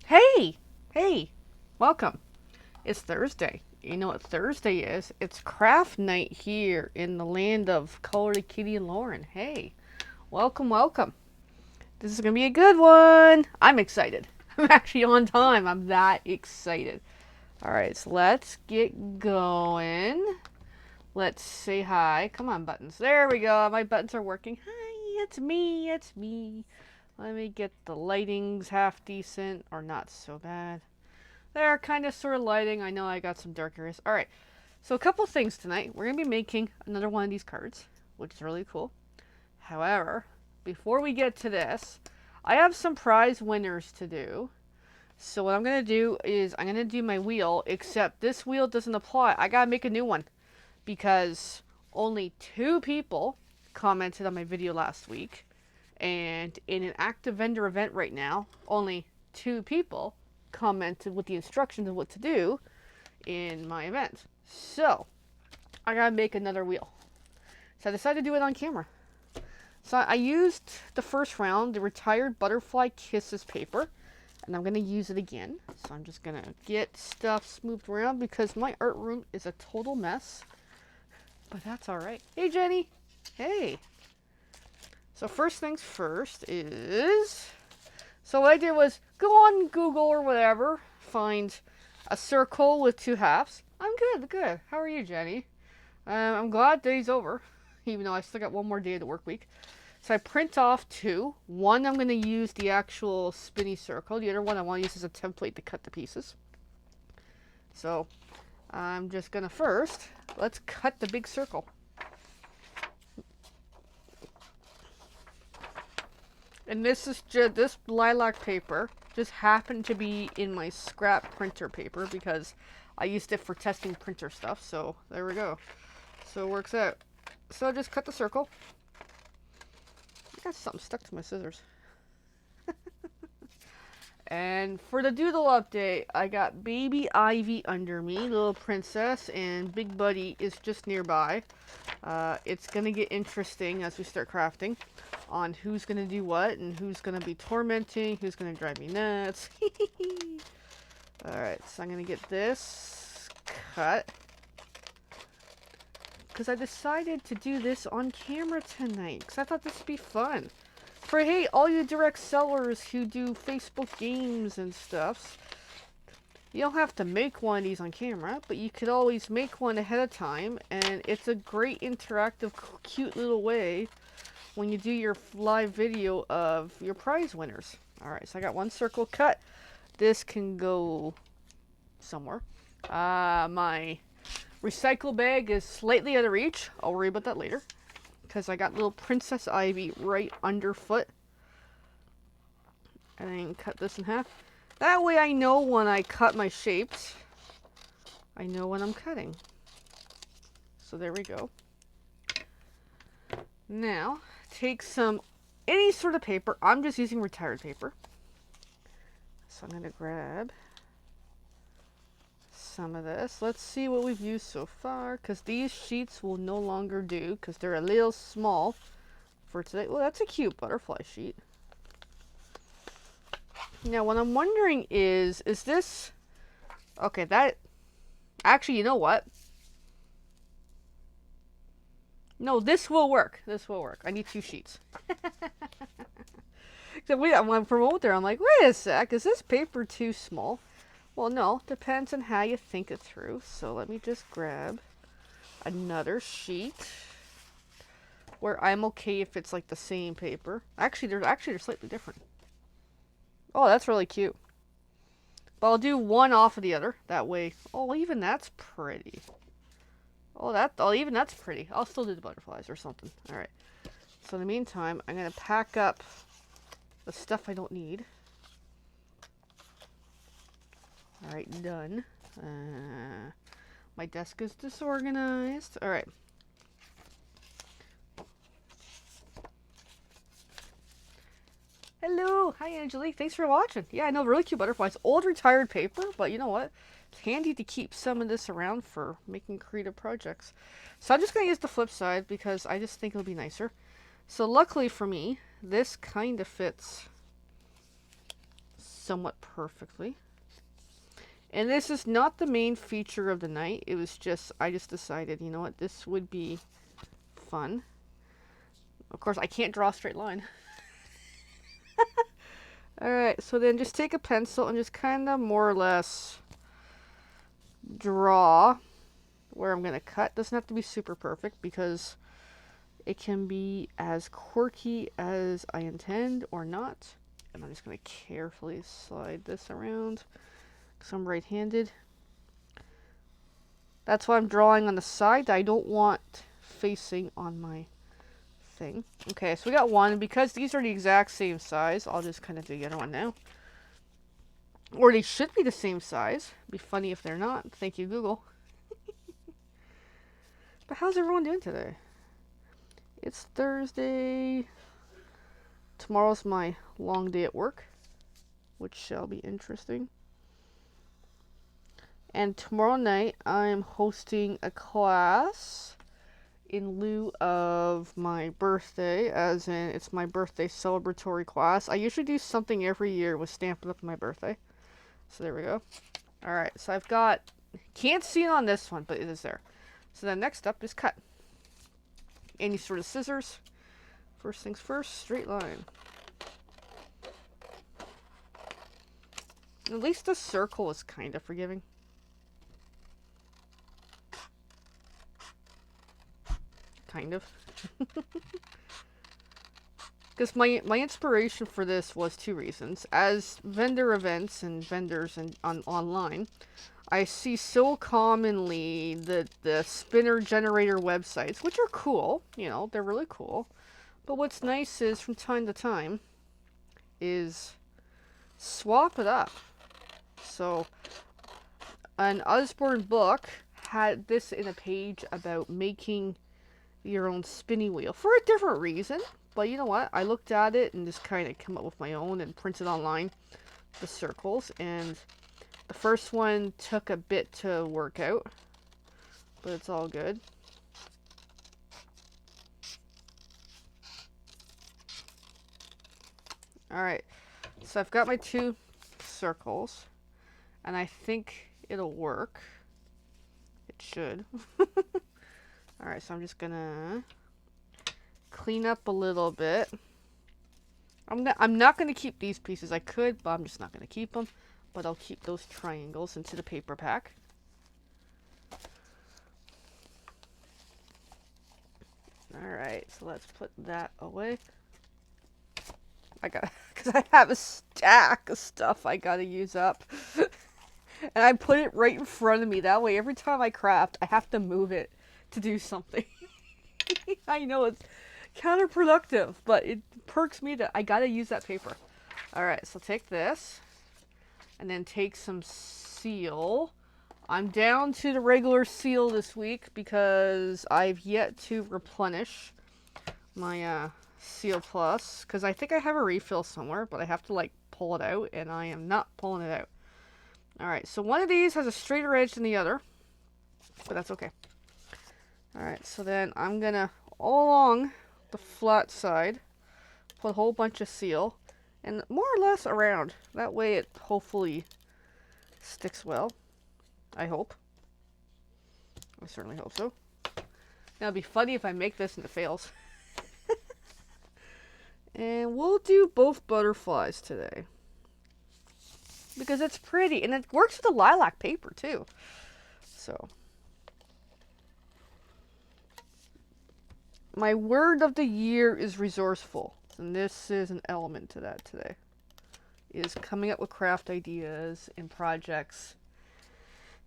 Hey! Hey! Welcome. It's Thursday. You know what Thursday is? It's craft night here in the land of Color Kitty and Lauren. Hey! Welcome, welcome. This is going to be a good one. I'm excited. I'm actually on time. I'm that excited. Alright, so let's get going. Let's say hi. Come on, buttons. There we go. My buttons are working. Hi, it's me. It's me. Let me get the lightings half decent or not so bad. They're kind of sort of lighting. I know I got some dark areas. All right. So a couple things tonight. We're going to be making another one of these cards, which is really cool. However, before we get to this, I have some prize winners to do. So what I'm going to do is I'm going to do my wheel, except this wheel doesn't apply. I got to make a new one because only 2 people commented on my video last week. And in an active vendor event right now, only 2 people commented with the instructions of what to do in my event. So, I gotta make another wheel. So I decided to do it on camera. So I used the first round, the retired butterfly kisses paper, and I'm gonna use it again. So I'm just gonna get stuff smoothed around because my art room is a total mess. But that's alright. Hey Jenny! Hey! So first things first is, so what I did was go on Google or whatever, find a circle with 2 halves. I'm good, good. How are you, Jenny? I'm glad day's over, even though I still got one more day of the work week. So I print off 2. One I'm going to use the actual spinny circle. The other one I want to use as a template to cut the pieces. So I'm just going to first, let's cut the big circle. And this is just, this lilac paper just happened to be in my scrap printer paper because I used it for testing printer stuff. So there we go. So it works out. So I just cut the circle. I got something stuck to my scissors. And for the doodle update, I got baby Ivy under me, little princess, and Big Buddy is just nearby. It's going to get interesting as we start crafting on who's going to do what and who's going to be tormenting, who's going to drive me nuts. Alright, so I'm going to get this cut. Because I decided to do this on camera tonight, because I thought this would be fun. For, hey, all you direct sellers who do Facebook games and stuff, you don't have to make one of these on camera, but you could always make one ahead of time, and it's a great interactive, cute little way when you do your live video of your prize winners. Alright, so I got one circle cut. This can go somewhere. My recycle bag is slightly out of reach. I'll worry about that later, because I got little Princess Ivy right underfoot. And then cut this in half. That way I know when I cut my shapes, I know when I'm cutting. So there we go. Now, take any sort of paper. I'm just using retired paper. So I'm going to grab some of this. Let's see what we've used so far, because these sheets will no longer do, because they're a little small for today. Well, that's a cute butterfly sheet. Now, what I'm wondering is this... Okay, that... Actually, you know what? No, this will work. This will work. I need 2 sheets. So when I promote there, I'm like, wait a sec, is this paper too small? Well, no, depends on how you think it through. So let me just grab another sheet where I'm okay if it's like the same paper. Actually, they're slightly different. Oh, that's really cute. But I'll do one off of the other. That way. Oh, even that's pretty. Even that's pretty. I'll still do the butterflies or something. Alright. So in the meantime, I'm going to pack up the stuff I don't need. Alright, done. My desk is disorganized. Alright. Hello! Hi, Angelique. Thanks for watching. Yeah, I know, really cute butterflies. Old retired paper, but you know what? It's handy to keep some of this around for making creative projects. So I'm just going to use the flip side because I just think it'll be nicer. So luckily for me, this kind of fits somewhat perfectly. And this is not the main feature of the night. It was just, I just decided, you know what, this would be fun. Of course, I can't draw a straight line. Alright, so then just take a pencil and just kind of more or less draw where I'm going to cut. Doesn't have to be super perfect because it can be as quirky as I intend or not. And I'm just going to carefully slide this around because I'm right-handed. That's why I'm drawing on the side that I don't want facing on my thing. Okay, so we got one, and because these are the exact same size, I'll just kind of do the other one now. Or they should be the same size. It'd be funny if they're not. Thank you, Google. But how's everyone doing today? It's Thursday. Tomorrow's my long day at work, which shall be interesting. And tomorrow night, I'm hosting a class in lieu of my birthday, as in it's my birthday celebratory class. I usually do something every year with Stampin' Up! My birthday. So there we go. Alright, so I've got, can't see it on this one, but it is there. So then next up is cut. Any sort of scissors. First things first, straight line. At least the circle is kind of forgiving. Kind of. Because my inspiration for this was two reasons. As vendor events and vendors online, I see so commonly the spinner generator websites, which are cool, you know, they're really cool. But what's nice is from time to time is swap it up. So an Osborne book had this in a page about making your own spinning wheel for a different reason. But you know what? I looked at it and just kind of came up with my own and printed online the circles. And the first one took a bit to work out, but it's all good. Alright, so I've got my two circles, and I think it'll work. It should. Alright, so I'm just gonna clean up a little bit. I'm not gonna keep these pieces. I could, but I'm just not gonna keep them. But I'll keep those triangles into the paper pack. Alright, so let's put that away. Because I have a stack of stuff I gotta use up. And I put it right in front of me. That way, every time I craft, I have to move it to do something. I know it's counterproductive, but it perks me that I gotta use that paper. Alright, so take this. And then take some seal. I'm down to the regular seal this week because I've yet to replenish my Seal Plus. Because I think I have a refill somewhere, but I have to like pull it out, and I am not pulling it out. Alright, so one of these has a straighter edge than the other, but that's okay. Alright, so then I'm gonna, all along the flat side, put a whole bunch of seal. And more or less around. That way it hopefully sticks well. I hope. I certainly hope so. Now it'd be funny if I make this and it fails. And we'll do both butterflies today. Because it's pretty. And it works with the lilac paper too. So. My word of the year is resourceful. And this is an element to that today. Is coming up with craft ideas and projects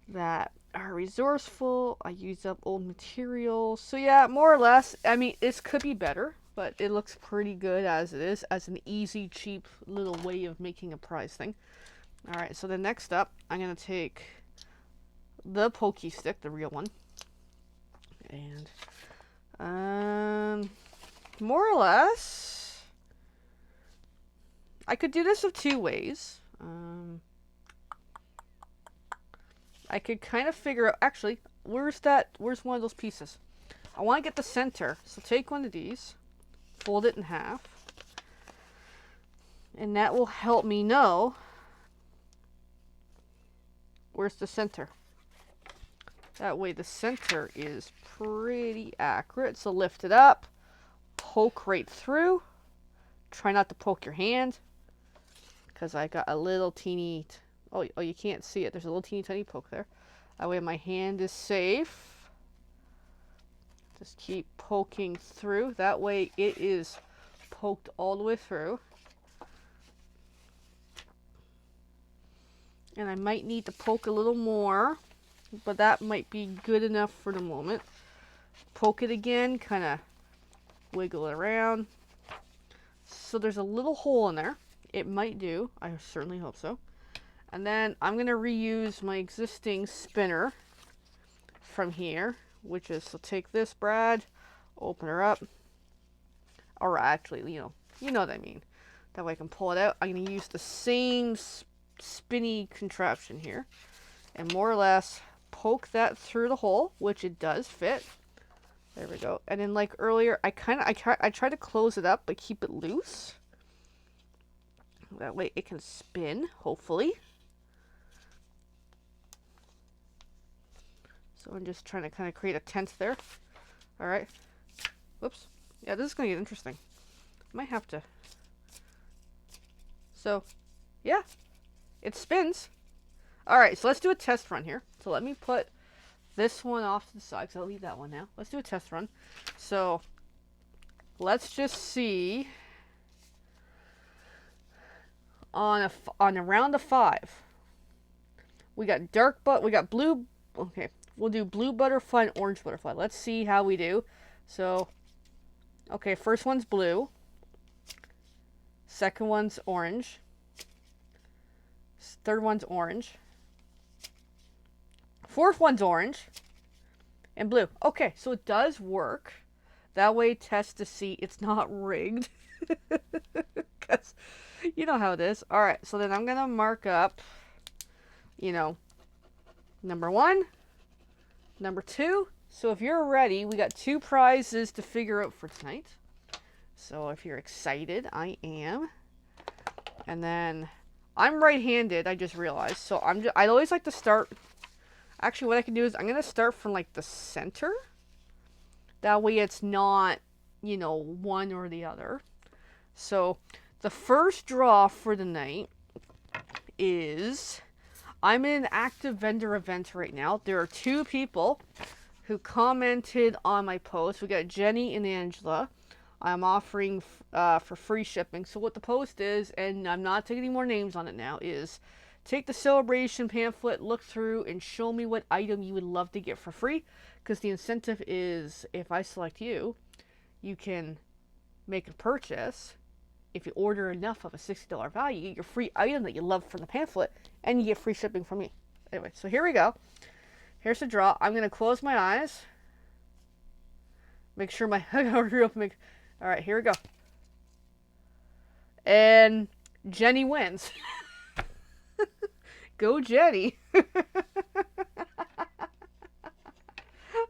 that are resourceful. I use up old materials. So yeah, more or less, I mean, this could be better, but it looks pretty good as it is, as an easy, cheap little way of making a prize thing. Alright, so then next up, I'm going to take the pokey stick, the real one. And, more or less, I could do this of two ways. I could kind of figure out, actually, where's one of those pieces? I want to get the center, so take one of these, fold it in half, and that will help me know Where's the center? That way the center is pretty accurate. So lift it up, poke right through. Try not to poke your hand, because I got a little teeny, oh, you can't see it. There's a little teeny tiny poke there. That way my hand is safe. Just keep poking through. That way it is poked all the way through. And I might need to poke a little more, but that might be good enough for the moment. Poke it again, kind of wiggle it around. So there's a little hole in there. It might do. I certainly hope so. And then I'm going to reuse my existing spinner from here, which is, so take this, Brad, open her up. Or actually, you know what I mean. That way I can pull it out. I'm going to use the same spinny contraption here and more or less poke that through the hole, which it does fit. There we go. And then like earlier, I try to close it up but keep it loose. That way it can spin, hopefully. So I'm just trying to kind of create a tent there. All right. Whoops. Yeah, this is going to get interesting. Might have to. So, yeah, it spins. All right, so let's do a test run here. So let me put this one off to the side, because I'll leave that one now. Let's do a test run. So let's just see on a round of 5. We got we got blue. Okay, we'll do blue butterfly and orange butterfly. Let's see how we do. So, okay, first one's blue. Second one's orange. Third one's orange. Fourth one's orange. And blue. Okay, so it does work. That way, test to see it's not rigged. Because you know how it is. Alright, so then I'm going to mark up, number 1, number 2. So if you're ready, we got 2 prizes to figure out for tonight. So if you're excited, I am. And then I'm right-handed, I just realized. So I always like to start. Actually, what I can do is I'm going to start from like the center. That way it's not, one or the other. So the first draw for the night is, I'm in an active vendor event right now. There are 2 people who commented on my post. We got Jenny and Angela. I'm offering for free shipping. So what the post is, and I'm not taking any more names on it now, is take the sale-a-bration pamphlet, look through, and show me what item you would love to get for free. Because the incentive is, if I select you, you can make a purchase. If you order enough of a $60 value, you get your free item that you love from the pamphlet, and you get free shipping from me. Anyway, so here we go. Here's the draw. I'm going to close my eyes. Make sure my... All right, here we go. And Jenny wins. Go, Jenny. That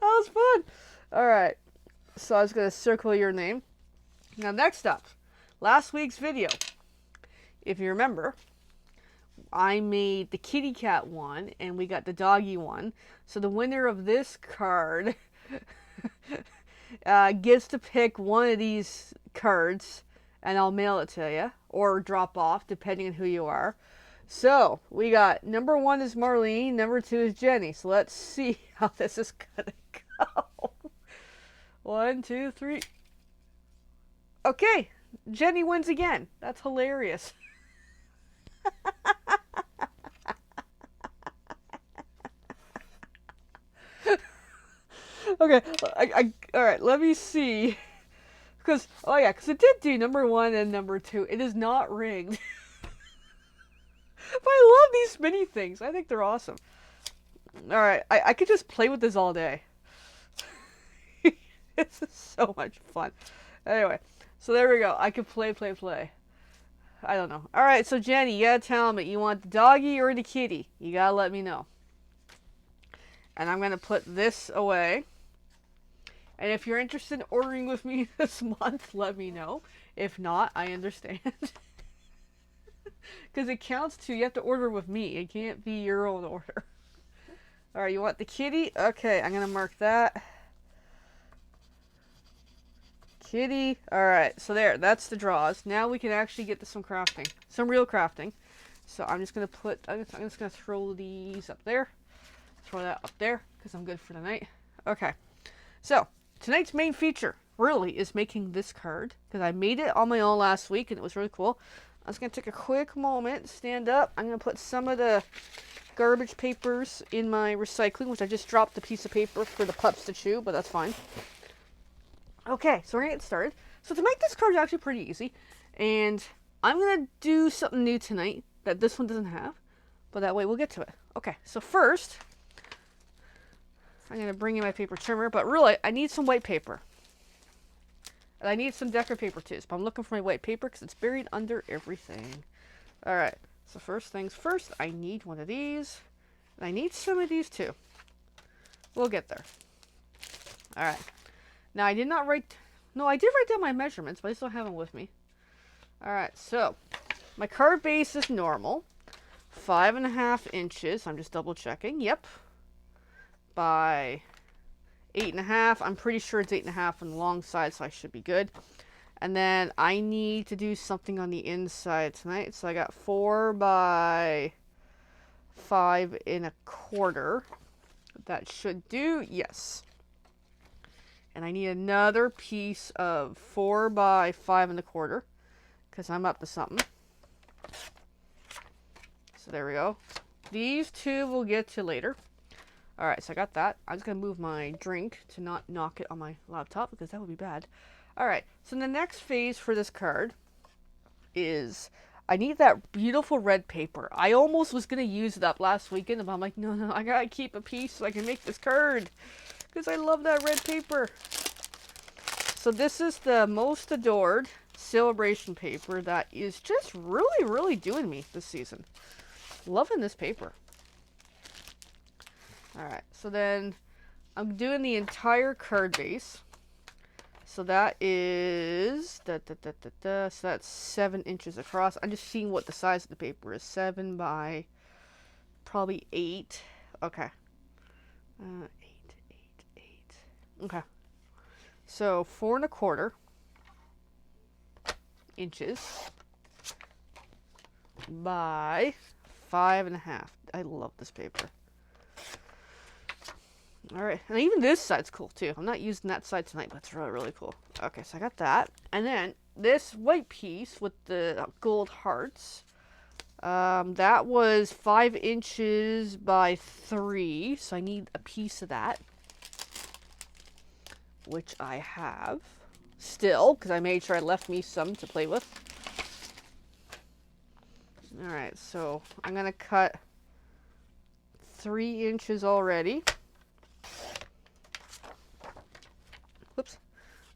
was fun. All right. So I was going to circle your name. Now, next up, last week's video. If you remember, I made the kitty cat one, and we got the doggy one. So the winner of this card gets to pick one of these cards, and I'll mail it to you, or drop off, depending on who you are. So, we got, number 1 is Marlene, number 2 is Jenny. So let's see how this is gonna go. 1, 2, 3. Okay, Jenny wins again. That's hilarious. Okay, all right, let me see. Because it did do number 1 and number 2. It is not rigged. But I love these mini things. I think they're awesome. All right, I could just play with this all day. This is so much fun. Anyway, so there we go. I could play. I don't know. All right, so Jenny, you gotta tell me, you want the doggy or the kitty? You gotta let me know. And I'm gonna put this away. And if you're interested in ordering with me this month, let me know. If not, I understand. Because it counts too. You have to order with me. It can't be your own order. All right, you want the kitty? Okay, I'm going to mark that. Kitty. All right, so there, that's the draws. Now we can actually get to some crafting, some real crafting. So I'm just going to I'm just going to throw these up there. Throw that up there because I'm good for tonight. Okay, so tonight's main feature really is making this card because I made it on my own last week and it was really cool. I'm just going to take a quick moment, stand up. I'm going to put some of the garbage papers in my recycling, which I just dropped a piece of paper for the pups to chew, but that's fine. Okay, so we're going to get started. So to make this card is actually pretty easy, and I'm going to do something new tonight that this one doesn't have, but that way we'll get to it. Okay, so first, I'm going to bring in my paper trimmer, but really, I need some white paper. And I need some decorative paper too, so I'm looking for my white paper because it's buried under everything. Alright, so first things first, I need one of these, and I need some of these too. We'll get there. Alright, now I did not write, no, I did write down my measurements, but I still have them with me. Alright, so my card base is normal, 5.5 inches, I'm just double checking, yep, by 8.5. I'm pretty sure it's 8.5 on the long side, so I should be good. And then I need to do something on the inside tonight, so I got 4 by 5.25. That should do, yes. And I need another piece of 4 by 5.25 because I'm up to something. So there we go. These two we'll get to later. Alright, so I got that. I'm just going to move my drink to not knock it on my laptop because that would be bad. Alright, so the next phase for this card is I need that beautiful red paper. I almost was going to use it up last weekend, but I'm like, no, I got to keep a piece so I can make this card because I love that red paper. So this is the Most Adored Sale-a-bration paper that is just really, really doing me this season. Loving this paper. Alright, so then I'm doing the entire card base. So that is, so that's 7 inches across. I'm just seeing what the size of the paper is. 7 by probably 8. Okay. 8. Okay. So 4.25 inches by 5.5. I love this paper. Alright, and even this side's cool too. I'm not using that side tonight, but it's really, really cool. Okay, so I got that. And then this white piece with the gold hearts, that was 5 inches by 3, so I need a piece of that, which I have still, because I made sure I left me some to play with. Alright, so I'm going to cut 3 inches already. Whoops,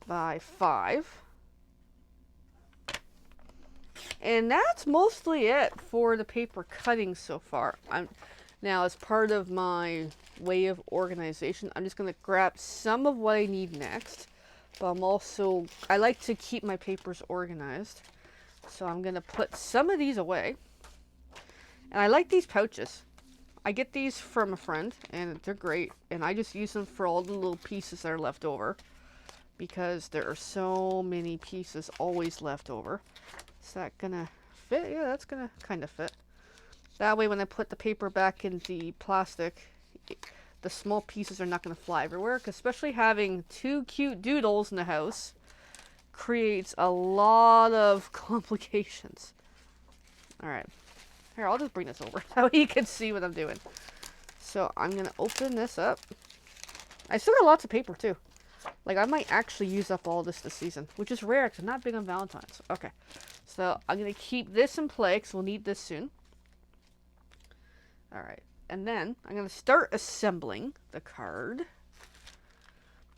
by 5. And that's mostly it for the paper cutting so far. Now, as part of my way of organization, I'm just going to grab some of what I need next. But I like to keep my papers organized. So I'm going to put some of these away. And I like these pouches. I get these from a friend, and they're great. And I just use them for all the little pieces that are left over, because there are so many pieces always left over. Is that gonna fit? Yeah, that's gonna kind of fit. That way when I put the paper back in the plastic, the small pieces are not gonna fly everywhere, 'cause especially having 2 cute doodles in the house creates a lot of complications. Alright. Here, I'll just bring this over so you can see what I'm doing. So I'm gonna open this up. I still got lots of paper too. Like, I might actually use up all this season, which is rare because I'm not big on Valentines. Okay, so I'm going to keep this in play because we'll need this soon. Alright, and then I'm going to start assembling the card.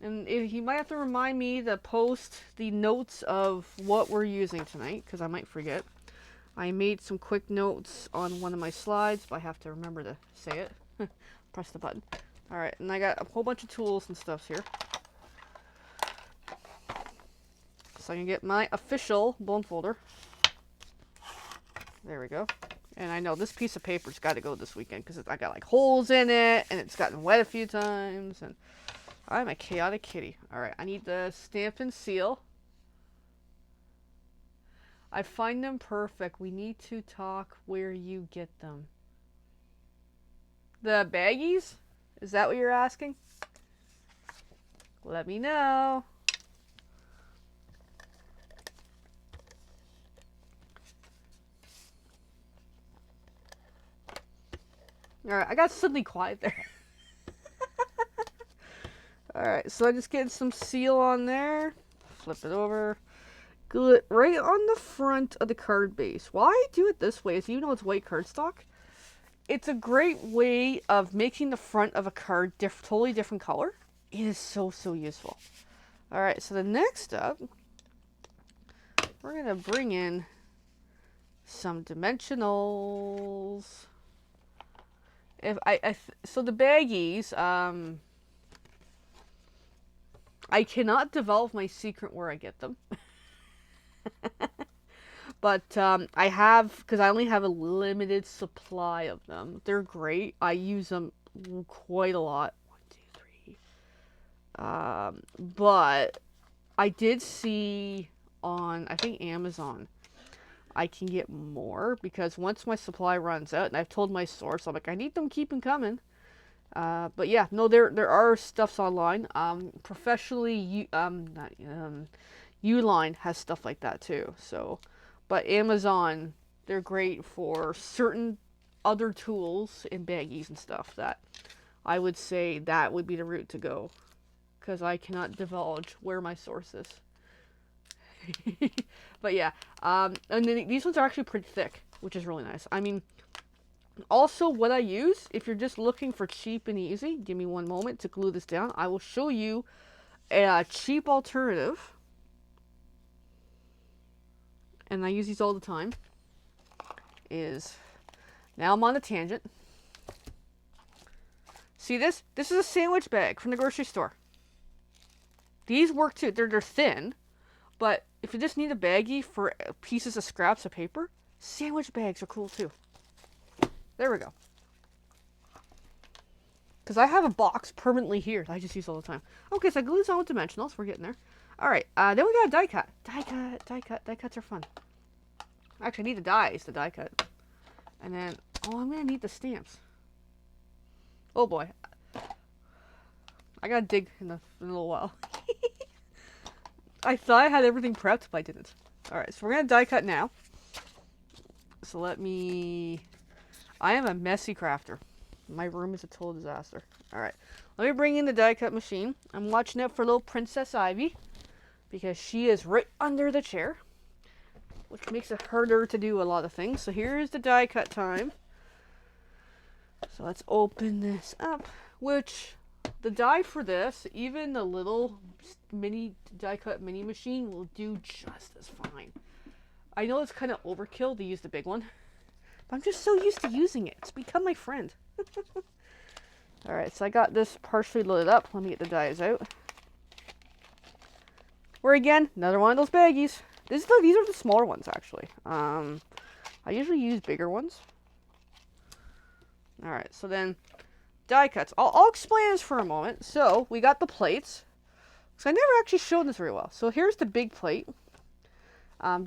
And you might have to remind me to post the notes of what we're using tonight, because I might forget. I made some quick notes on one of my slides, but I have to remember to say it. Press the button. Alright, and I got a whole bunch of tools and stuff here. So I can get my official bone folder. There we go. And I know this piece of paper's got to go this weekend because I got like holes in it and it's gotten wet a few times. And I'm a chaotic kitty. All right, I need the stamp and seal. I find them perfect. We need to talk where you get them. The baggies? Is that what you're asking? Let me know. Alright, I got suddenly quiet there. Alright, so I just get some seal on there. Flip it over. Glue it right on the front of the card base. Why I do it this way is even though it's white cardstock, it's a great way of making the front of a card totally different color. It is so useful. Alright, so the next up, we're going to bring in some dimensionals. So the baggies, I cannot divulge my secret where I get them. But I have, because I only have a limited supply of them. They're great. I use them quite a lot. 1, 2, 3. But I did see on, I think Amazon, I can get more because once my supply runs out, and I've told my source, I'm like, I need them, keep them coming. But yeah, no, there are stuffs online. Professionally, Uline has stuff like that too. So, but Amazon, they're great for certain other tools and baggies and stuff that I would say that would be the route to go, because I cannot divulge where my source is. But yeah, and then these ones are actually pretty thick, which is really nice. I mean, also what I use, if you're just looking for cheap and easy, give me one moment to glue this down. I will show you a cheap alternative. And I use these all the time. Now I'm on a tangent. See this? This is a sandwich bag from the grocery store. These work too. They're thin, but if you just need a baggie for pieces of scraps of paper, sandwich bags are cool too. There we go. Because I have a box permanently here that I just use all the time. Okay, so I glued this on with dimensionals. We're getting there. Alright, then we got a die cut. Die cuts are fun. Actually, I need the dies, the die cut. And then, oh, I'm going to need the stamps. Oh boy. I got to dig in a little while. I thought I had everything prepped, but I didn't. Alright, so we're going to die cut now. So let me... I am a messy crafter. My room is a total disaster. Alright, let me bring in the die cut machine. I'm watching out for little Princess Ivy, because she is right under the chair, which makes it harder to do a lot of things. So here's the die cut time. So let's open this up, which the die for this, even the little mini die cut mini machine will do just as fine. I know it's kind of overkill to use the big one, but I'm just so used to using it. It's become my friend. Alright, so I got this partially loaded up. Let me get the dies out. Where again, another one of those baggies. These are the smaller ones, actually. I usually use bigger ones. Alright, so then die cuts. I'll explain this for a moment. So, we got the plates. So I never actually showed this very well. So here's the big plate.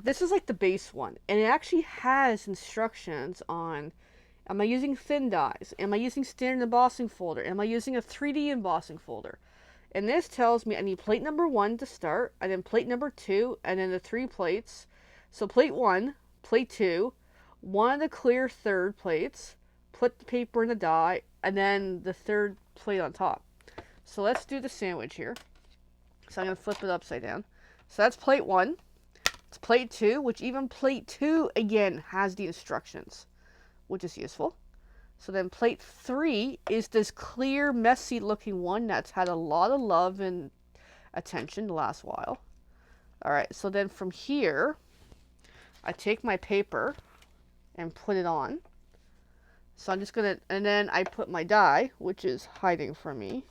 This is like the base one. And it actually has instructions on, am I using thin dies? Am I using standard embossing folder? Am I using a 3D embossing folder? And this tells me I need plate number 1 to start, and then plate number 2, and then the 3 plates. So plate 1, plate 2, one of the clear third plates, put the paper in the die, and then the third plate on top. So let's do the sandwich here. So I'm going to flip it upside down. So that's plate 1. It's plate 2, which even plate 2, again, has the instructions, which is useful. So then plate 3 is this clear, messy looking one that's had a lot of love and attention the last while. Alright, so then from here, I take my paper and put it on. So I'm just going to, and then I put my die, which is hiding from me.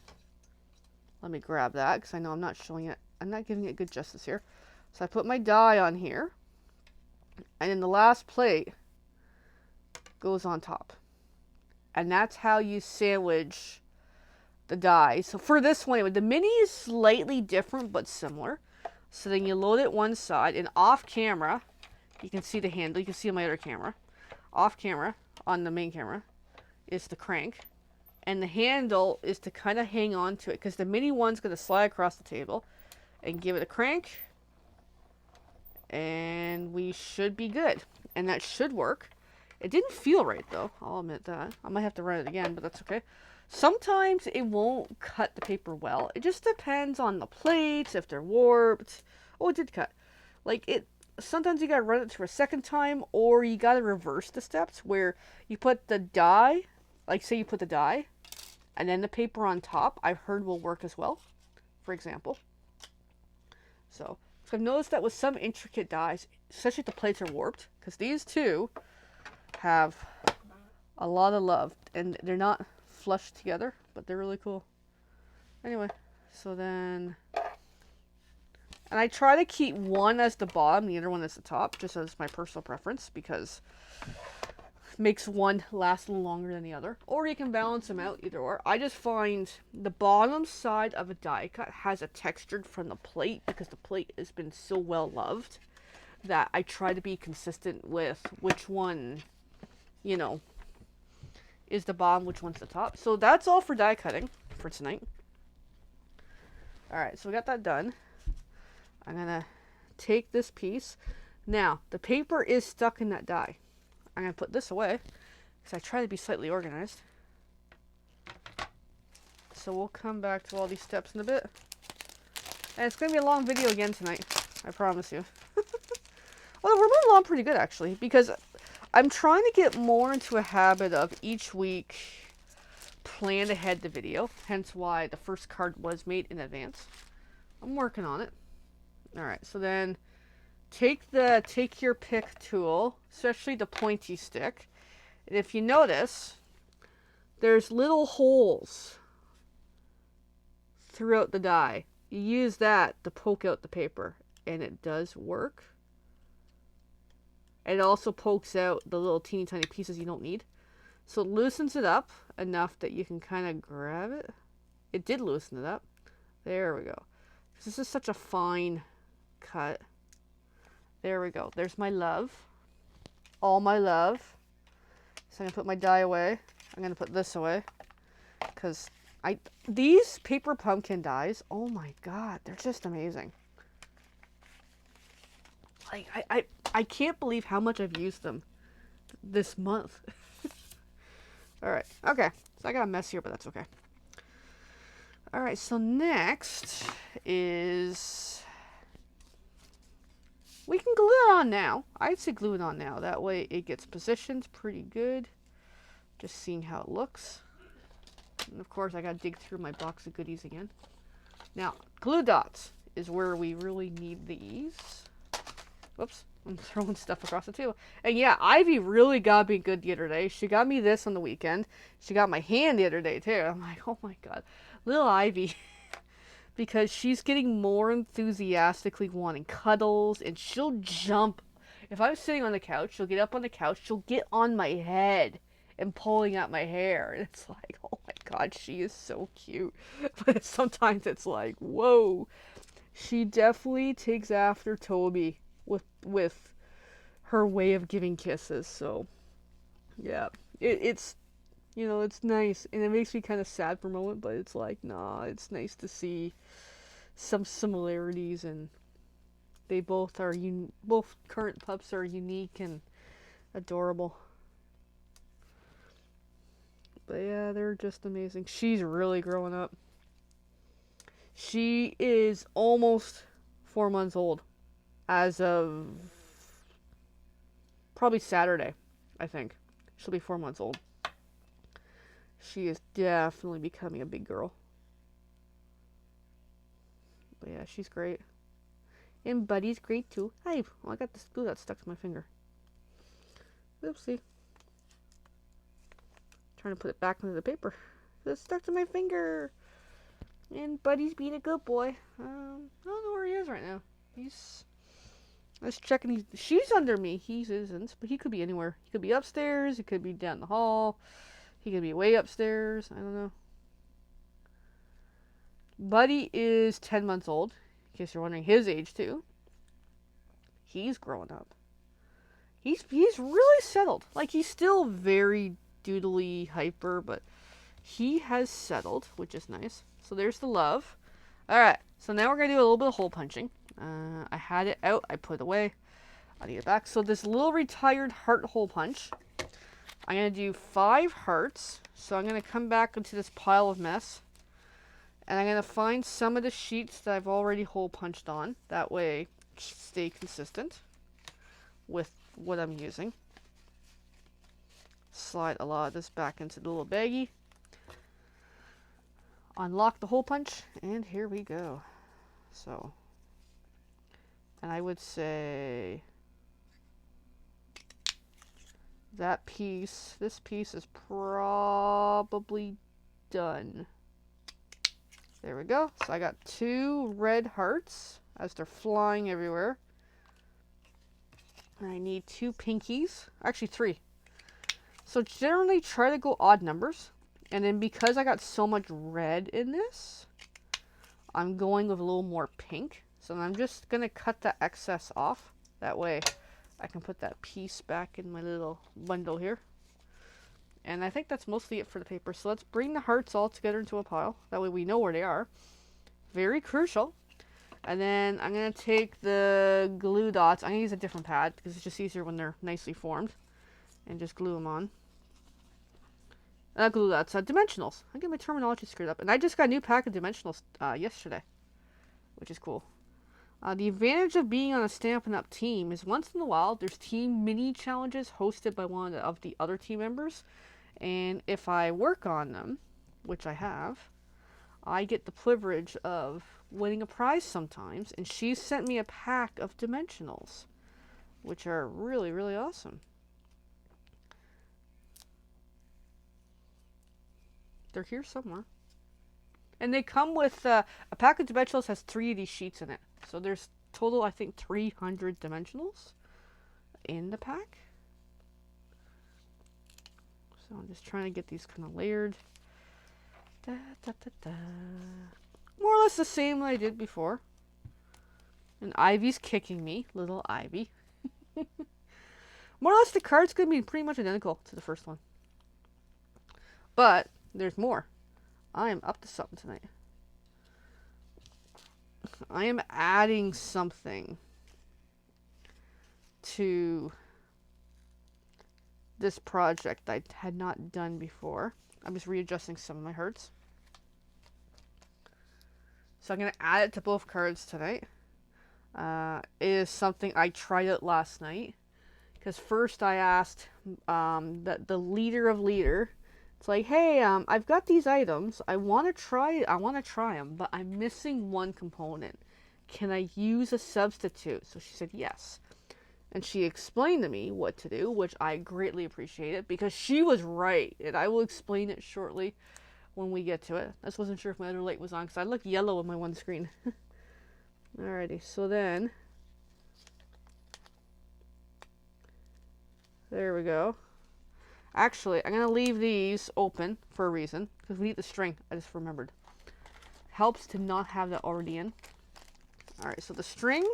Let me grab that, because I know I'm not showing it, I'm not giving it good justice here. So I put my die on here, and in the last plate, goes on top. And that's how you sandwich the die. So for this one, the mini is slightly different but similar. So then you load it one side, and off camera, you can see the handle. You can see on my other camera. Off camera, on the main camera, is the crank. And the handle is to kind of hang on to it, because the mini one's going to slide across the table. And give it a crank. And we should be good. And that should work. It didn't feel right, though. I'll admit that. I might have to run it again, but that's okay. Sometimes it won't cut the paper well. It just depends on the plates, if they're warped. Oh, it did cut. Like, sometimes you gotta run it through a second time, or you gotta reverse the steps, where you put the die, like say you put the die, and then the paper on top, I've heard will work as well, for example. So I've noticed that with some intricate dies, especially if the plates are warped, because these two have a lot of love, and they're not flush together, but they're really cool. Anyway, so then, and I try to keep one as the bottom, the other one as the top, just as my personal preference, because it makes one last a little longer than the other. Or you can balance them out, either or. I just find the bottom side of a die cut has a texture from the plate, because the plate has been so well loved that I try to be consistent with which one, you know, is the bottom, which one's the top. So that's all for die cutting for tonight. Alright, so we got that done. I'm gonna take this piece. Now, the paper is stuck in that die. I'm gonna put this away, because I try to be slightly organized. So we'll come back to all these steps in a bit. And it's gonna be a long video again tonight. I promise you. Well, we're moving along pretty good, actually, because I'm trying to get more into a habit of each week plan ahead the video, hence why the first card was made in advance. I'm working on it. Alright, so then take your pick tool, especially the pointy stick, and if you notice, there's little holes throughout the die. You use that to poke out the paper, and it does work. It also pokes out the little teeny tiny pieces you don't need. So it loosens it up enough that you can kind of grab it. It did loosen it up. There we go. This is such a fine cut. There we go. There's my love. All my love. So I'm going to put my die away. I'm going to put this away. Because these paper pumpkin dies, oh my god, they're just amazing. Like, I can't believe how much I've used them this month. Alright, okay. So I got a mess here, but that's okay. Alright, so next is... we can glue it on now. I'd say glue it on now. That way it gets positioned pretty good. Just seeing how it looks. And of course, I gotta dig through my box of goodies again. Now, glue dots is where we really need these. Whoops, I'm throwing stuff across the table. And yeah, Ivy really got me good the other day. She got me this on the weekend. She got my hand the other day too. I'm like, oh my god. Little Ivy. Because she's getting more enthusiastically wanting cuddles, and she'll jump. If I'm sitting on the couch, she'll get up on the couch, she'll get on my head and pulling out my hair. And it's like, oh my god, she is so cute. But sometimes it's like, whoa. She definitely takes after Toby with her way of giving kisses. So yeah, it's, you know, it's nice, and it makes me kind of sad for a moment, but it's like, nah, it's nice to see some similarities, and they both are both current pups are unique and adorable. But yeah, they're just amazing. She's really growing up. She is almost 4 months old as of probably Saturday, I think. She'll be 4 months old. She is definitely becoming a big girl. But yeah, she's great. And Buddy's great too. Hey, well, I got this glue that stuck to my finger. Oopsie. Trying to put it back into the paper. It's stuck to my finger. And Buddy's being a good boy. I don't know where he is right now. Let's check. And she's under me. He isn't, but he could be anywhere. He could be upstairs. He could be down the hall. He could be way upstairs. I don't know. Buddy is 10 months old. In case you're wondering his age too. He's growing up. He's really settled. Like, he's still very doodly hyper, but he has settled, which is nice. So there's the love. Alright, so now we're going to do a little bit of hole punching. I had it out. I put it away. I need it back. So this little retired heart hole punch. I'm going to do 5 hearts. So I'm going to come back into this pile of mess. And I'm going to find some of the sheets that I've already hole punched on. That way, stay consistent with what I'm using. Slide a lot of this back into the little baggie. Unlock the hole punch, and here we go. So, and I would say that piece, this piece is probably done. There we go. So I got 2 red hearts as they're flying everywhere. And I need 2 pinkies. Actually 3. So generally try to go odd numbers. And then because I got so much red in this, I'm going with a little more pink. So I'm just going to cut the excess off. That way I can put that piece back in my little bundle here. And I think that's mostly it for the paper. So let's bring the hearts all together into a pile. That way we know where they are. Very crucial. And then I'm going to take the glue dots. I'm going to use a different pad because it's just easier when they're nicely formed. And just glue them on. Glue dots. Dimensionals. I get my terminology screwed up. And I just got a new pack of dimensionals yesterday. Which is cool. The advantage of being on a Stampin' Up! Team is once in a while there's team mini challenges hosted by one of the other team members. And if I work on them, which I have, I get the privilege of winning a prize sometimes. And she's sent me a pack of dimensionals, which are really, really awesome. They're here somewhere. And they come with, a pack of dimensionals has 3 of these sheets in it. So there's total, I think, 300 dimensionals in the pack. So I'm just trying to get these kind of layered. Da, da, da, da. More or less the same I did before. And Ivy's kicking me, little Ivy. More or less the card's going to be pretty much identical to the first one. But there's more. I am up to something tonight. I am adding something to this project I had not done before. I'm just readjusting some of my hearts. So I'm going to add it to both cards tonight. It is something I tried out last night. Because first I asked the leader of leader. It's like, hey, I've got these items. I want to try them, but I'm missing one component. Can I use a substitute? So she said yes. And she explained to me what to do, which I greatly appreciated because she was right. And I will explain it shortly when we get to it. I just wasn't sure if my other light was on because I look yellow on my one screen. Alrighty, so then, there we go. Actually, I'm going to leave these open for a reason because we need the string. I just remembered. Helps to not have that already in. Alright, so the string,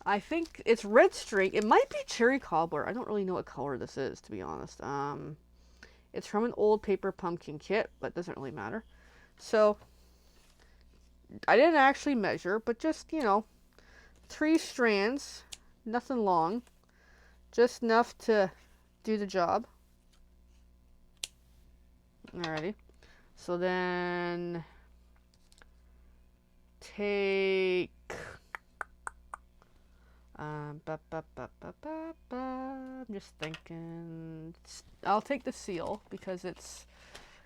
I think it's red string. It might be cherry cobbler. I don't really know what color this is, to be honest. It's from an old paper pumpkin kit, but doesn't really matter. So, I didn't actually measure, but just, 3 strands. Nothing long. Just enough to do the job. Alrighty. So then, take... I'm just thinking, I'll take the seal because it's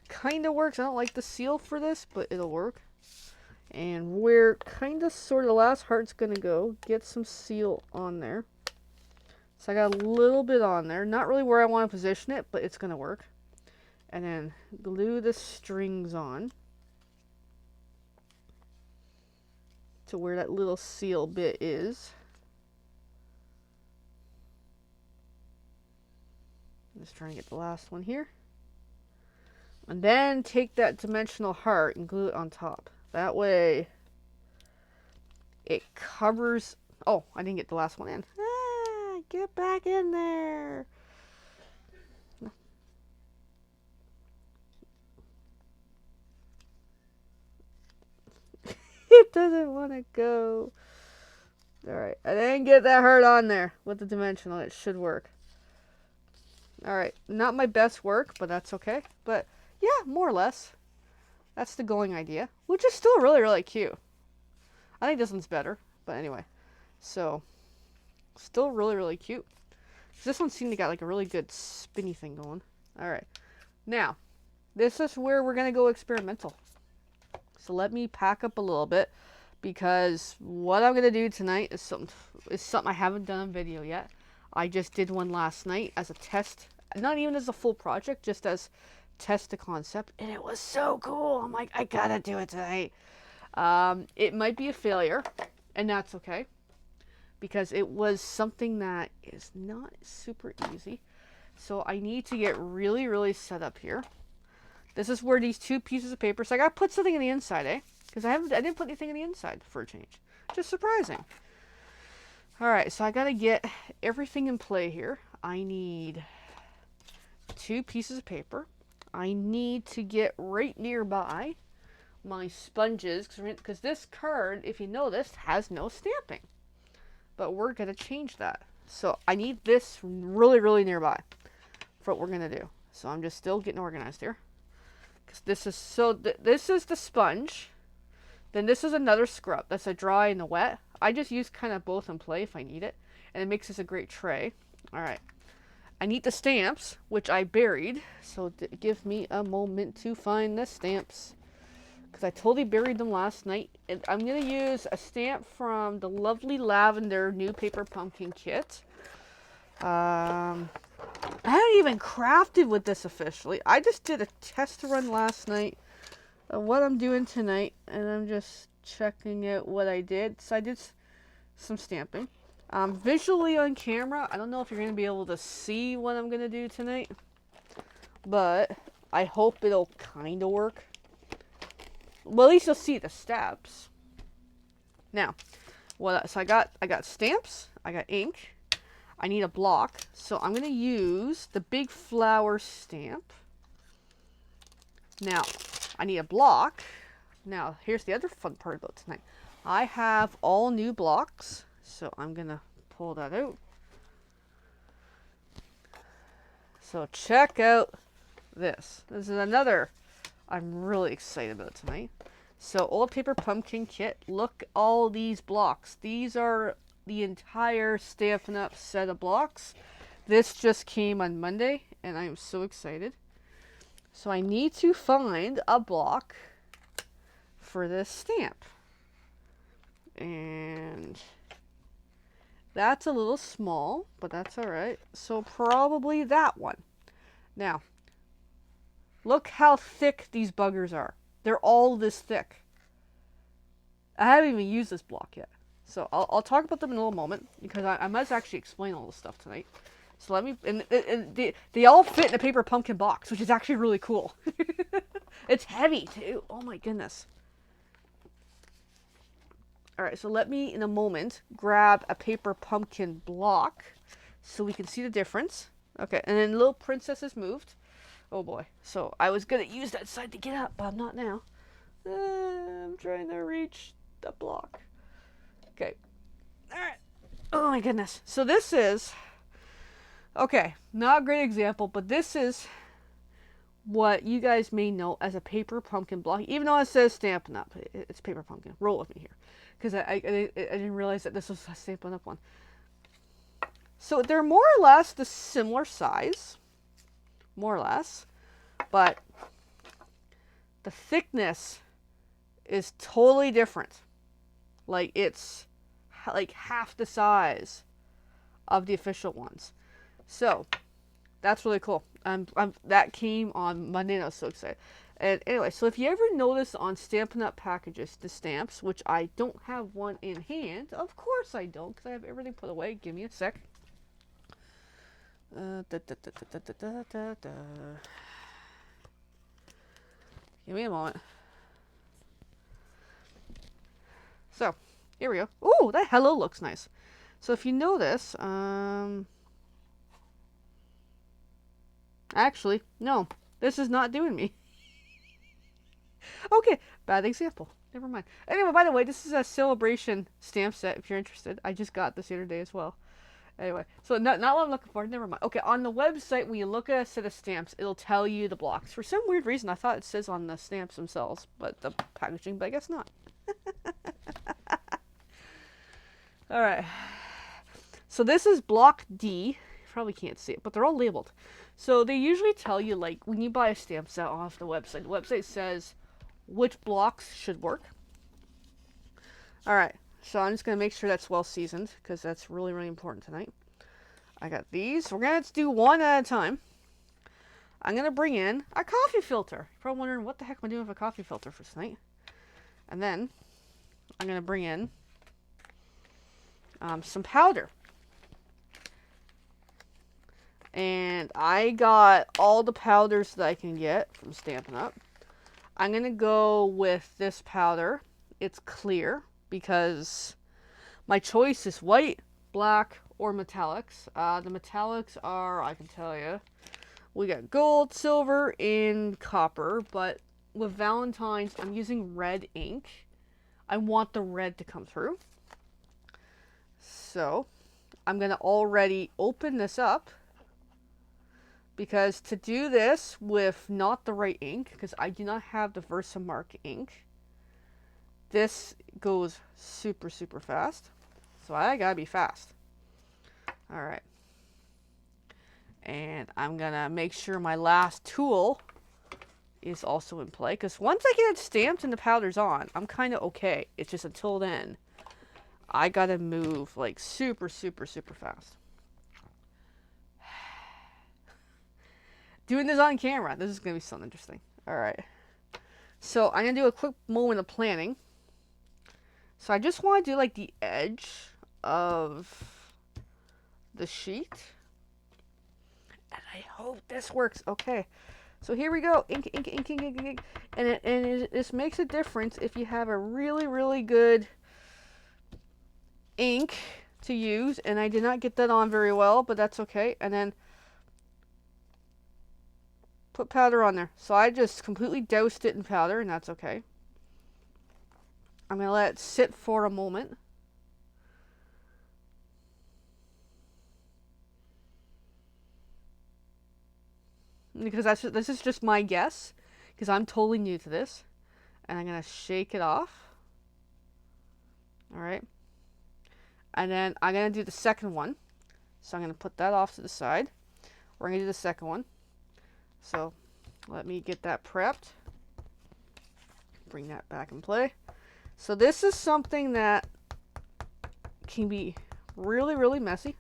kind of works. I don't like the seal for this, but it'll work. And where kind of sort of the last heart's gonna go, get some seal on there. So I got a little bit on there, not really where I want to position it, but it's gonna work. And then glue the strings on to where that little seal bit is. I'm just trying to get the last one here. And then take that dimensional heart and glue it on top. That way it covers... Oh, I didn't get the last one in. Ah, get back in there. It doesn't want to go. Alright, I didn't get that heart on there with the dimensional. It should work. Alright, not my best work, but that's okay. But yeah, more or less. That's the going idea, which is still really, really cute. I think this one's better, but anyway. So, still really, really cute. This one seemed to got like a really good spinny thing going. Alright, now, this is where we're going to go experimental. So let me pack up a little bit, because what I'm going to do tonight is something I haven't done on video yet. I just did one last night as a test, not even as a full project, just as test the concept, and it was so cool. I'm like, I gotta do it tonight. It might be a failure, and that's okay, because it was something that is not super easy. So I need to get really, really set up here. This is where these two pieces of paper, so I gotta put something in the inside, eh? Because I didn't put anything in the inside for a change. Just surprising. Alright, so I gotta get everything in play here. I need two pieces of paper. I need to get right nearby my sponges, because this card, if you noticed, has no stamping. But we're gonna change that. So I need this really, really nearby for what we're gonna do. So I'm just still getting organized here. This is this is the sponge, then this is another scrub. That's a dry and a wet. I just use kind of both in play if I need it, and it makes this a great tray. All right, I need the stamps, which I buried, so give me a moment to find the stamps, because I totally buried them last night. And I'm gonna use a stamp from the lovely lavender new paper pumpkin kit. I haven't even crafted with this officially. I just did a test run last night of what I'm doing tonight, and I'm just checking out what I did. So I did some stamping. Visually on camera, I don't know if you're going to be able to see what I'm going to do tonight, but I hope it'll kind of work. Well, at least you'll see the steps. Now, so I got stamps, I got ink, I need a block, so I'm going to use the big flower stamp. Now, I need a block. Now, here's the other fun part about tonight. I have all new blocks, so I'm going to pull that out. So check out this. This is another I'm really excited about tonight. So old paper pumpkin kit, look all these blocks. These are the entire Stampin' Up set of blocks. This just came on Monday, and I'm so excited. So I need to find a block for this stamp. And that's a little small, but that's all right. So probably that one. Now, look how thick these buggers are. They're all this thick. I haven't even used this block yet. So I'll talk about them in a little moment, because I must actually explain all this stuff tonight. So let me, and they all fit in a paper pumpkin box, which is actually really cool. It's heavy too. Oh my goodness. All right, so let me in a moment grab a paper pumpkin block so we can see the difference. Okay, and then little princess is moved. Oh boy. So I was gonna use that side to get up, but I'm not now. I'm trying to reach the block. Okay. All right. Oh my goodness. So this is, okay, not a great example, but this is what you guys may know as a paper pumpkin block. Even though it says Stampin' Up, it's paper pumpkin. Roll with me here, because I didn't realize that this was a Stampin' Up one. So they're more or less the similar size, more or less, but the thickness is totally different. Like, it's like half the size of the official ones. So that's really cool. That came on Monday, and I was so excited. And anyway, so if you ever notice on Stampin' Up packages, the stamps, which I don't have one in hand, of course I don't, because I have everything put away. Give me a sec. Give me a moment. So, here we go. Ooh, that hello looks nice. So if you notice, actually, no, this is not doing me. Okay, bad example. Never mind. Anyway, by the way, this is a sale-a-bration stamp set if you're interested. I just got this the other day as well. Anyway, so not what I'm looking for. Never mind. Okay, on the website, when you look at a set of stamps, it'll tell you the blocks. For some weird reason, I thought it says on the stamps themselves, but the packaging, but I guess not. All right. So this is block D. You probably can't see it, but they're all labeled. So they usually tell you, like, when you buy a stamp set off the website says which blocks should work. All right. So I'm just going to make sure that's well seasoned because that's really, really important tonight. I got these. We're going to do one at a time. I'm going to bring in a coffee filter. You're probably wondering, what the heck am I doing with a coffee filter for tonight? And then I'm going to bring in some powder. And I got all the powders that I can get from Stampin' Up. I'm going to go with this powder. It's clear, because my choice is white, black, or metallics. The metallics are, I can tell you, we got gold, silver, and copper, but with Valentines, I'm using red ink. I want the red to come through. So, I'm going to already open this up, because to do this with not the right ink, because I do not have the Versamark ink, this goes super, super fast. So I gotta be fast. Alright. And I'm gonna make sure my last tool is also in play. Because once I get it stamped and the powder's on, I'm kind of okay. It's just until then, I gotta move like super, super, super fast. Doing this on camera, this is gonna be something interesting. Alright. So I'm gonna do a quick moment of planning. So I just want to do like the edge of the sheet. And I hope this works. Okay. So here we go. Ink, ink, ink, ink, ink, ink. And this makes a difference if you have a really, really good ink to use. And I did not get that on very well, but that's okay. And then put powder on there. So I just completely doused it in powder, and that's okay. I'm going to let it sit for a moment. Because this is just my guess, because I'm totally new to this. And I'm going to shake it off. Alright. And then I'm going to do the second one. So I'm going to put that off to the side. We're going to do the second one. So let me get that prepped. Bring that back in play. So this is something that can be really, really messy.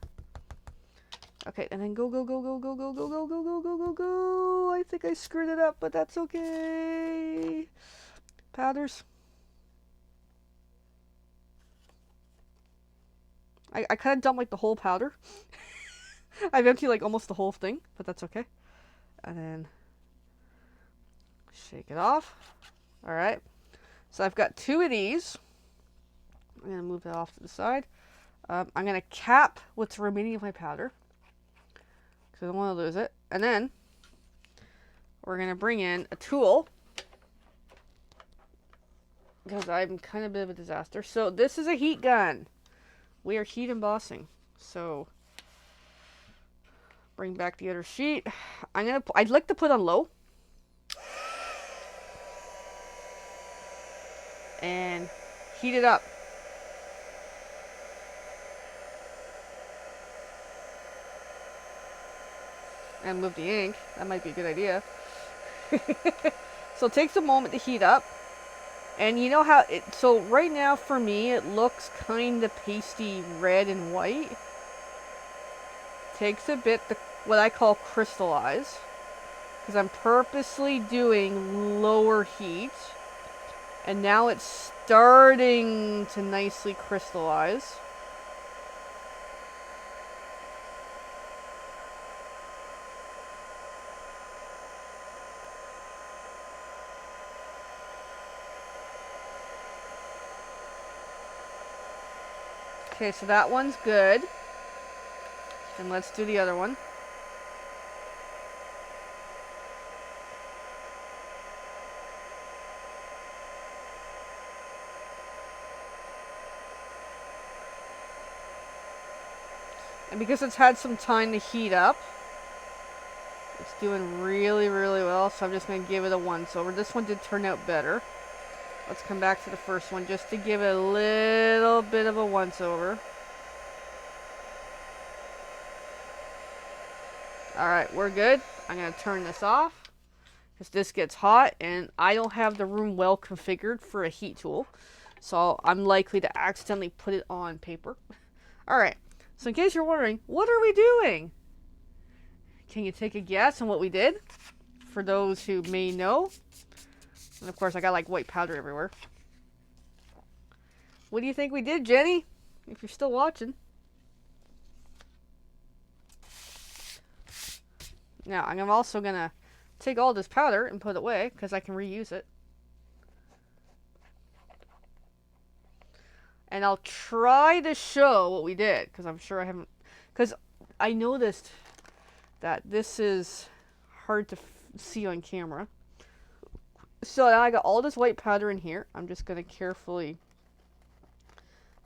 Okay, and then go, go, go, go, go, go, go, go, go, go, go, go, go. I think I screwed it up, but that's okay. Powders. I kind of dumped like the whole powder. I've emptied like almost the whole thing, but that's okay. And then shake it off. All right. So I've got two of these. I'm going to move that off to the side. I'm going to cap what's remaining of my powder, because I don't want to lose it. And then we're going to bring in a tool, because I'm kind of a bit of a disaster. So this is a heat gun. We are heat embossing. So bring back the other sheet. I'd like to put on low. And heat it up. And move the ink. That might be a good idea. So it takes a moment to heat up. And you know how so right now for me it looks kind of pasty red and white. Takes a bit to what I call crystallize, because I'm purposely doing lower heat. And now it's starting to nicely crystallize. Okay, so that one's good. And let's do the other one. And because it's had some time to heat up, it's doing really, really well. So I'm just going to give it a once over. This one did turn out better. Let's come back to the first one just to give it a little bit of a once over. Alright, we're good. I'm going to turn this off because this gets hot and I don't have the room well configured for a heat tool. So I'm likely to accidentally put it on paper. Alright, so in case you're wondering, what are we doing? Can you take a guess on what we did? For those who may know. And of course I got like white powder everywhere. What do you think we did, Jenny? If you're still watching. Now, I'm also going to take all this powder and put it away because I can reuse it. And I'll try to show what we did because I'm sure I haven't... Because I noticed that this is hard to see on camera. So now I got all this white powder in here. I'm just going to carefully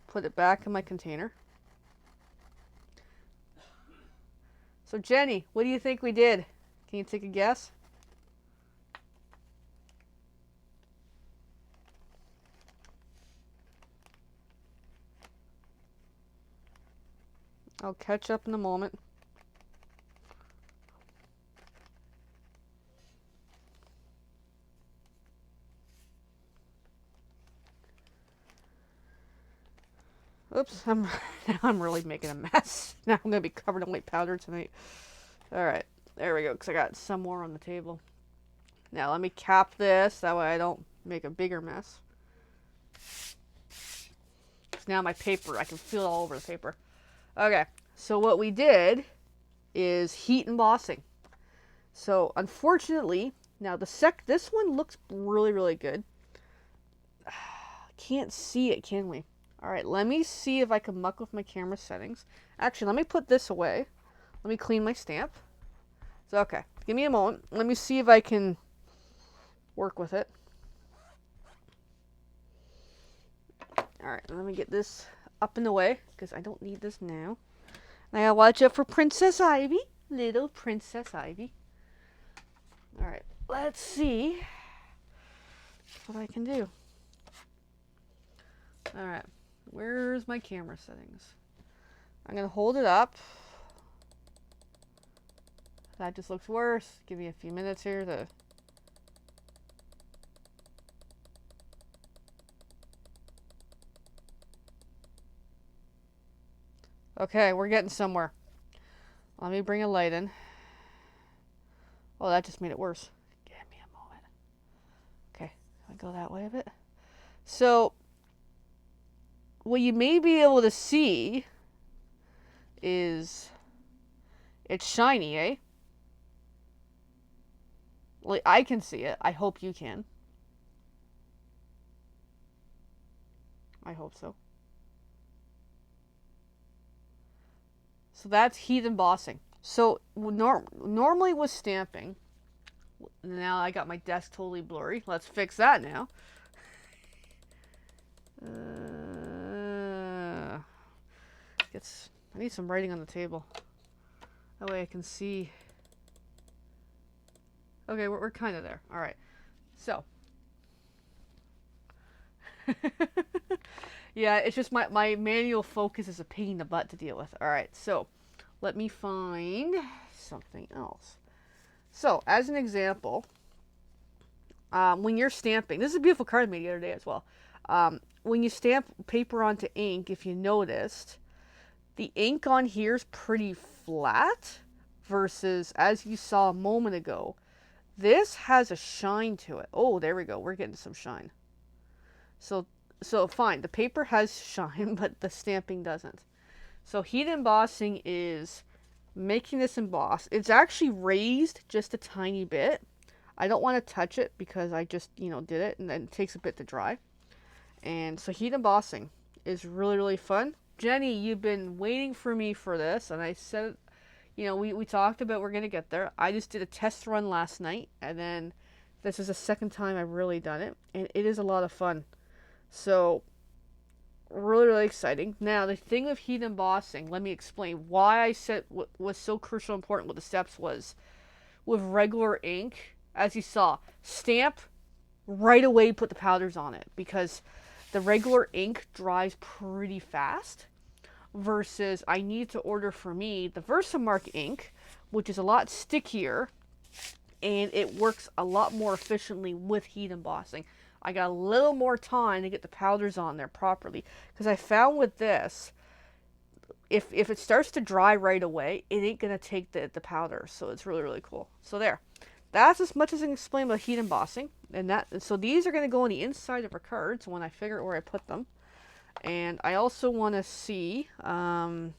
put it back in my container. So Jenny, what do you think we did? Can you take a guess? I'll catch up in a moment. Oops, now I'm really making a mess. Now I'm going to be covered in white powder tonight. Alright, there we go, because I got some more on the table. Now let me cap this, that way I don't make a bigger mess. Now my paper, I can feel it all over the paper. Okay, so what we did is heat embossing. So unfortunately, now this one looks really, really good. Can't see it, can we? Alright, let me see if I can muck with my camera settings. Actually, let me put this away. Let me clean my stamp. So, okay, give me a moment. Let me see if I can work with it. Alright, let me get this up and away, because I don't need this now. And I gotta watch out for Princess Ivy. Little Princess Ivy. Alright, let's see what I can do. Alright, where's my camera settings? I'm gonna hold it up. That just looks worse. Give me a few minutes here to... Okay, we're getting somewhere. Let me bring a light in. Oh, that just made it worse. Give me a moment. Okay, I go that way a bit. So, what you may be able to see is it's shiny, eh? Like, I can see it. I hope you can. I hope so. So that's heat embossing. So normally with stamping, now I got my desk totally blurry. Let's fix that now. I need some writing on the table. That way I can see. Okay, we're kind of there. All right. So. Yeah, it's just my manual focus is a pain in the butt to deal with. All right, so let me find something else. So, as an example, when you're stamping, this is a beautiful card I made the other day as well. When you stamp paper onto ink, if you noticed, the ink on here is pretty flat versus, as you saw a moment ago, this has a shine to it. Oh, there we go. We're getting some shine. So fine, the paper has shine, but the stamping doesn't. So heat embossing is making this emboss. It's actually raised just a tiny bit. I don't want to touch it because I just, did it, and then it takes a bit to dry. And so heat embossing is really, really fun. Jenny, you've been waiting for me for this. And I said, we talked about we're going to get there. I just did a test run last night, and then this is the second time I've really done it, and it is a lot of fun. So, really, really exciting. Now, the thing with heat embossing, let me explain why I said what was so crucial important what the steps was. With regular ink, as you saw, stamp, right away put the powders on it, because the regular ink dries pretty fast, versus I need to order for me the Versamark ink, which is a lot stickier, and it works a lot more efficiently with heat embossing. I got a little more time to get the powders on there properly, because I found with this, if it starts to dry right away, it ain't going to take the powder, so it's really, really cool. So there. That's as much as I can explain about heat embossing. So these are going to go on the inside of our cards when I figure out where I put them. And I also want to see, I'm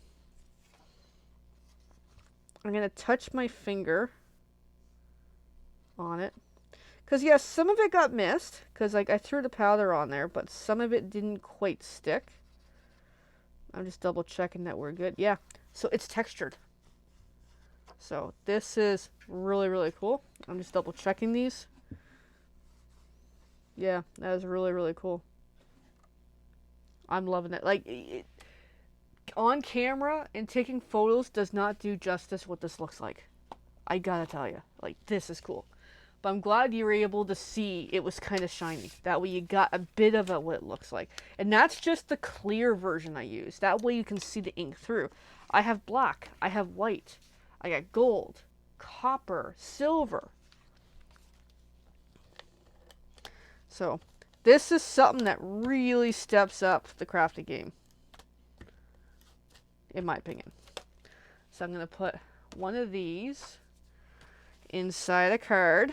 going to touch my finger on it. Because yes, some of it got missed, because I threw the powder on there, but some of it didn't quite stick. I'm just double checking that we're good. Yeah, so it's textured. So this is really, really cool. I'm just double checking these. Yeah, that is really, really cool. I'm loving it. Like, on camera and taking photos does not do justice what this looks like. I gotta tell you, like, this is cool. But I'm glad you were able to see it was kind of shiny. That way you got a bit of what it looks like. And that's just the clear version I use. That way you can see the ink through. I have black. I have white. I got gold, copper, silver. So this is something that really steps up the crafting game, in my opinion. So I'm going to put one of these inside a card.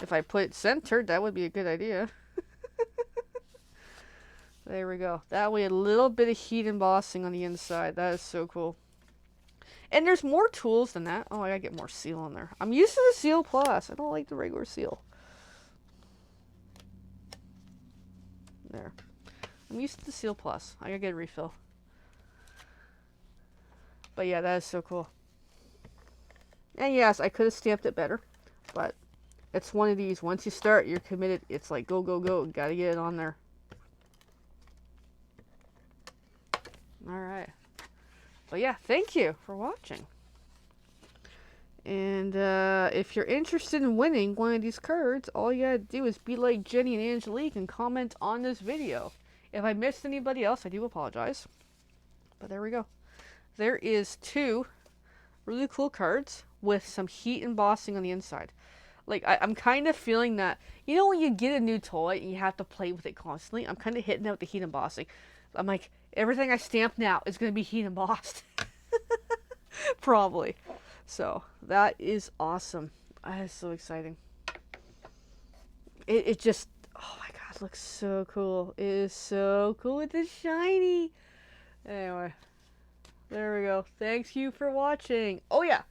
If I put it centered, that would be a good idea. There we go. That way a little bit of heat embossing on the inside. That is so cool. And there's more tools than that. Oh, I gotta get more seal on there. I'm used to the Seal Plus. I don't like the regular seal. There. I'm used to the Seal Plus. I gotta get a refill. But yeah, that is so cool. And yes, I could have stamped it better, but it's one of these. Once you start, you're committed. It's like go, go, go. Gotta get it on there. Alright. But yeah, thank you for watching. And if you're interested in winning one of these cards, all you gotta do is be like Jenny and Angelique and comment on this video. If I missed anybody else, I do apologize. But there we go. There is 2 really cool cards with some heat embossing on the inside. Like, I'm kind of feeling that, you know when you get a new toy and you have to play with it constantly? I'm kind of hitting out the heat embossing. I'm like, everything I stamp now is going to be heat embossed. Probably. So, that is awesome. That is so exciting. It just, oh my god, it looks so cool. It is so cool with the shiny. Anyway, there we go. Thank you for watching. Oh yeah,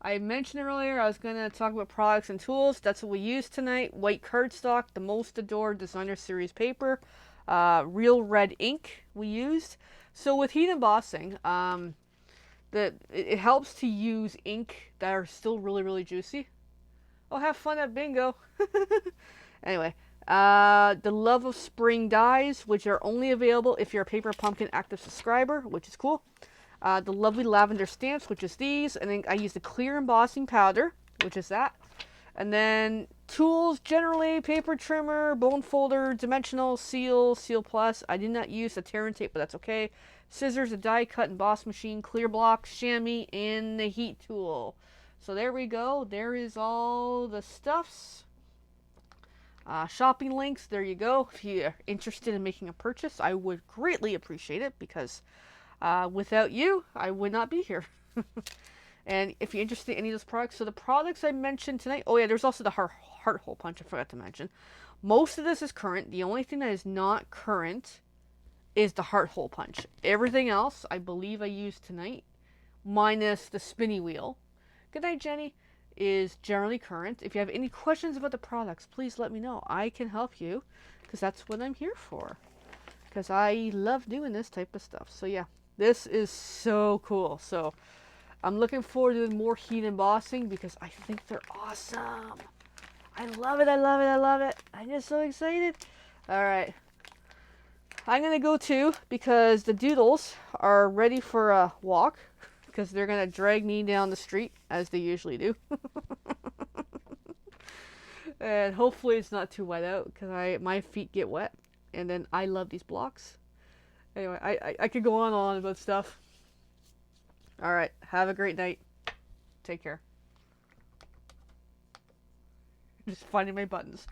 I mentioned earlier I was going to talk about products and tools. That's what we used tonight. White cardstock, the Most Adored Designer Series paper. Real red ink we used. So with heat embossing, it helps to use ink that are still really, really juicy. Oh, have fun at bingo. Anyway, the Love of Spring dies, which are only available if you're a Paper Pumpkin active subscriber, which is cool. The lovely lavender stamps, which is these. And then I use the clear embossing powder, which is that. And then tools, generally, paper trimmer, bone folder, dimensional, seal, Seal Plus. I did not use the tear and tape, but that's okay. Scissors, a die cut emboss machine, clear block, chamois, and the heat tool. So there we go. There is all the stuffs. Shopping links, there you go. If you're interested in making a purchase, I would greatly appreciate it, because without you, I would not be here. And if you're interested in any of those products, so the products I mentioned tonight, oh yeah, there's also the heart hole punch I forgot to mention. Most of this is current. The only thing that is not current is the heart hole punch. Everything else, I believe I used tonight, minus the spinny wheel. Good night, Jenny. Is generally current. If you have any questions about the products, please let me know. I can help you, because that's what I'm here for. because I love doing this type of stuff. So yeah, this is so cool. So I'm looking forward to doing more heat embossing because I think they're awesome. I love it, I love it, I love it. I'm just so excited. All right. I'm going to go too because the doodles are ready for a walk because they're going to drag me down the street as they usually do. And hopefully it's not too wet out because my feet get wet. And then I love these blocks. Anyway, I could go on and on about stuff. All right. Have a great night. Take care. Just finding my buttons.